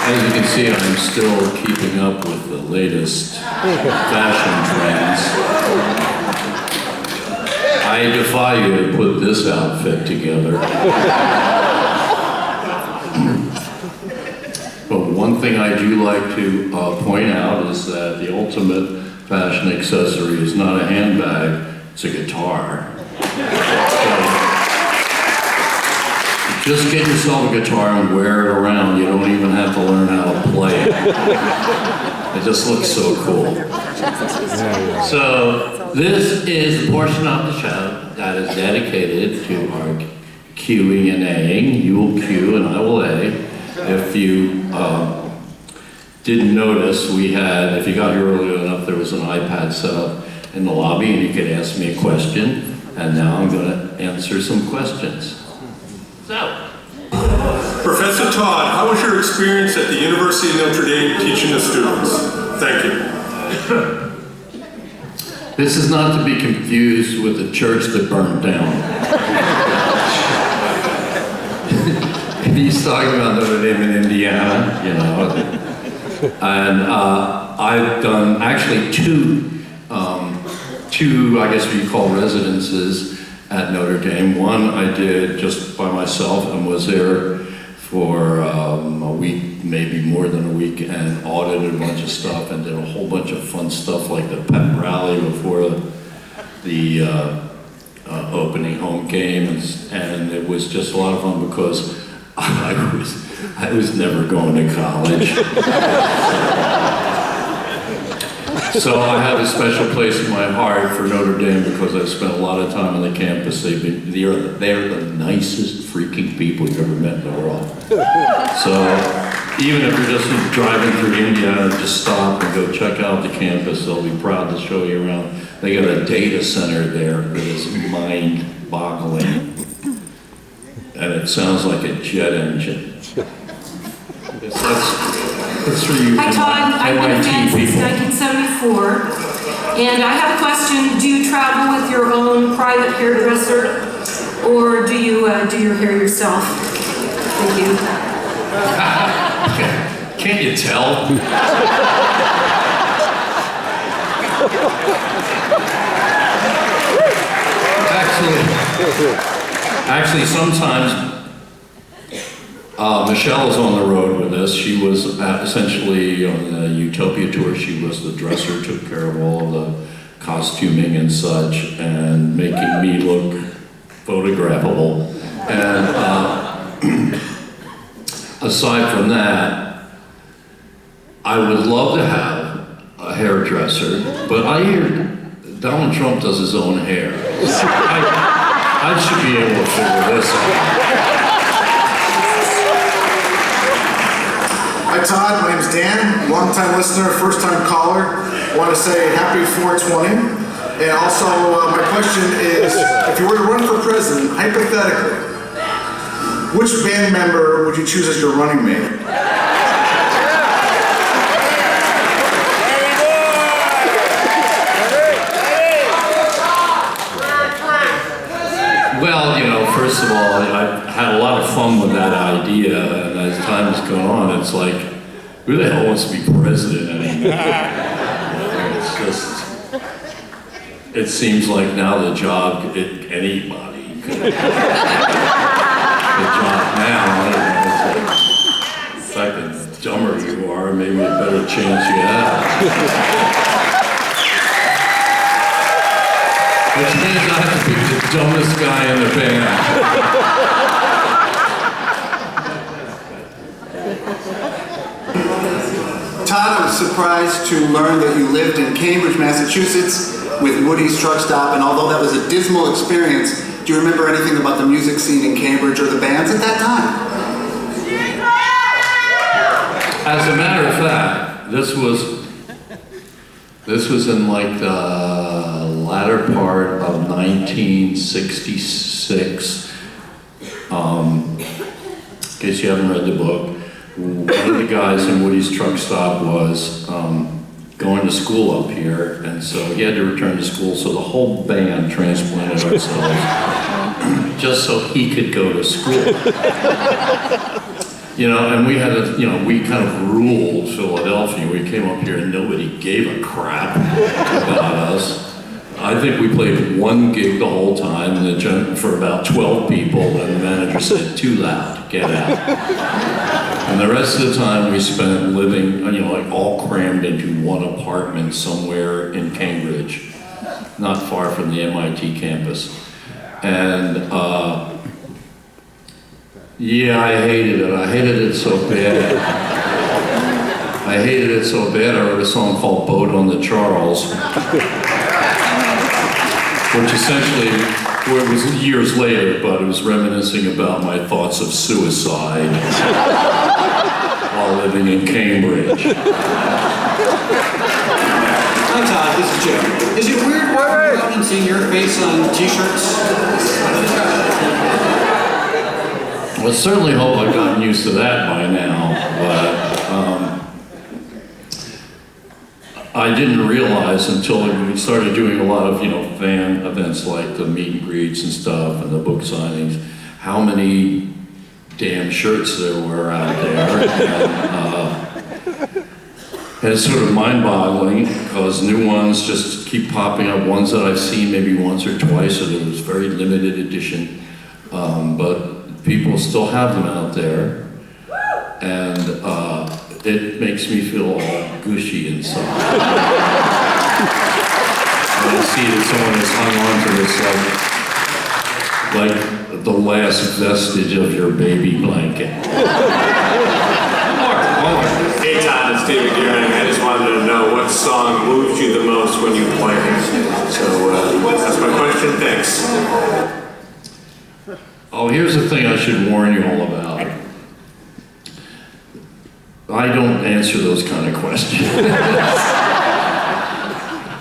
As you can see, I'm still keeping up with the latest fashion trends. I defy you to put this outfit together. But one thing I do like to point out is that the ultimate fashion accessory is not a handbag, it's a guitar. So, just get yourself a guitar and wear it around. You don't even have to learn how to play it. It just looks so cool. So this is the portion of the show that is dedicated to our Qing and Aing. You will Q and I will A. If you didn't notice, we had, if you got here early enough, there was an iPad set up in the lobby and you could ask me a question. And now I'm going to answer some questions. So, Professor Todd, how was your experience at the University of Notre Dame teaching the students? Thank you. This is not to be confused with the church that burned down. He's talking about Notre Dame in Indiana, you know. And I've done actually two, I guess what you call residences at Notre Dame. One I did just by myself and was there for a week, maybe more than a week, and audited a bunch of stuff and did a whole bunch of fun stuff like the pep rally before the opening home game, and it was just a lot of fun because I was never going to college. So I have a special place in my heart for Notre Dame because I've spent a lot of time on the campus. They're the nicest freaking people you've ever met in the world. So even if you're just driving through Indiana, just stop and go check out the campus. They'll be proud to show you around. They got a data center there that is mind-boggling. And it sounds like a jet engine. That's for you. Hi Todd, I've been a fan since 1974, and I have a question. Do you travel with your own private hairdresser, or do you do your hair yourself? Thank you. Can't you tell? Actually, sometimes Michelle is on the road with us. She was essentially on the Utopia tour. She was the dresser, took care of all of the costuming and such, and making me look photographable. And aside from that, I would love to have a hairdresser, but I hear Donald Trump does his own hair. I should be able to figure this out. Hi Todd, my name's Dan, long-time listener, first-time caller. I want to say happy 420. And also, my question is, if you were to run for president, hypothetically, which band member would you choose as your running mate? Well, you know, first of all, I've had a lot of fun with that idea, and as time has gone on, it's like, who the hell wants to be president anymore? It's just, it seems like now the job, anybody could the job now, I don't know, it's like, the dumber you are, maybe a better chance you have. Which means I have to pick the dumbest guy in the band. Todd, I was surprised to learn that you lived in Cambridge, Massachusetts with Woody's Truck Stop, and although that was a dismal experience, do you remember anything about the music scene in Cambridge or the bands at that time? As a matter of fact, this was in like the latter part of 1966. In case you haven't read the book, one of the guys in Woody's Truck Stop was going to school up here, and so he had to return to school, so the whole band transplanted ourselves just so he could go to school. You know, and we had a, you know, we kind of ruled Philadelphia. We came up here and nobody gave a crap about us. I think we played one gig the whole time for about 12 people, and the manager said, "Too loud, get out." And the rest of the time we spent living, you know, like all crammed into one apartment somewhere in Cambridge, not far from the MIT campus. And yeah, I hated it. I hated it so bad. I hated it so bad, I wrote a song called Boat on the Charles, which essentially, well, it was years later, but it was reminiscing about my thoughts of suicide while living in Cambridge. Hi Todd, this is Jim. Is it weird walking around and seeing your face on t-shirts? Well, I certainly hope I've gotten used to that by now, but I didn't realize until we started doing a lot of, you know, fan events like the meet and greets and stuff and the book signings, how many damn shirts there were out there. And it's sort of mind-boggling because new ones just keep popping up, ones that I've seen maybe once or twice, or there was very limited edition, but people still have them out there, and it makes me feel all gushy inside. When I see that someone has hung on to this like the last vestige of your baby blanket. Hey Todd, it's David Gearing. I just wanted to know what song moved you the most when you played it. So that's my question. Thanks. Oh, here's the thing I should warn you all about. I don't answer those kind of questions.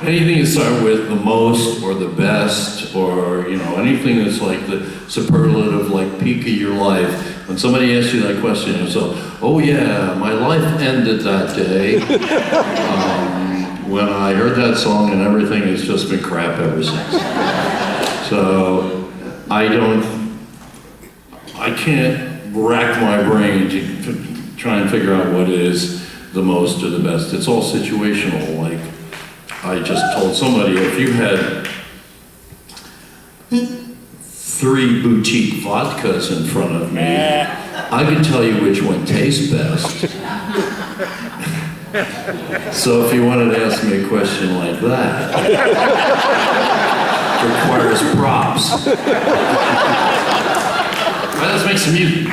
Anything you start with the most or the best, or, you know, anything that's like the superlative, like peak of your life. When somebody asks you that question, you say, "Oh yeah, my life ended that day when I heard that song, and everything has just been crap ever since." So I can't rack my brain to try and figure out what is the most or the best. It's all situational. Like I just told somebody, if you had 3 boutique vodkas in front of me, I could tell you which one tastes best. So if you wanted to ask me a question like that, it requires props. Let's make some music.